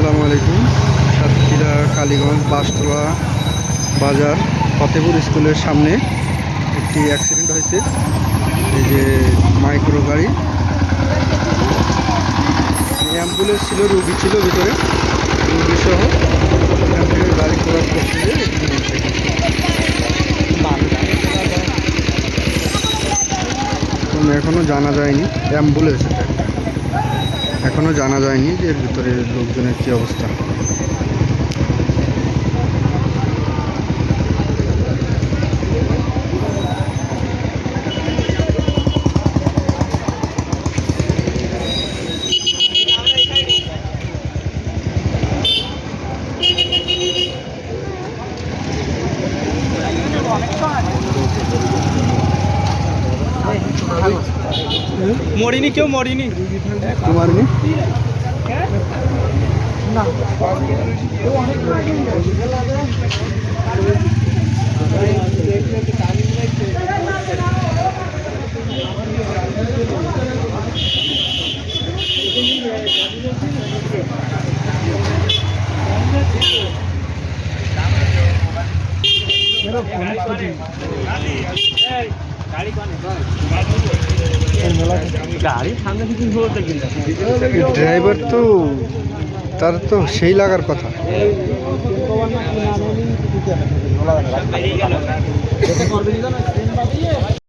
আসসালামু আলাইকুম। সাতক্ষীরা কালীগঞ্জ বাসতলা বাজার ফতেপুর স্কুলের সামনে একটি অ্যাক্সিডেন্ট হয়েছে। এই যে মাইক্রো গাড়ি, অ্যাম্বুলেন্স ছিল, রুগী ছিল ভিতরে, রুগী সহ অ্যাম্বুলেন্স গাড়ি ক্রস করতে গিয়ে এখনো জানা যায়নি, অ্যাম্বুলেন্স এটা এখনো জানা যায়নি যে এর ভিতরে লোকজনের কি অবস্থা। মরিনি, কেউ মরিনি, মারিনি না। ড্রাইভার তো তার তো সেই লাগার কথা।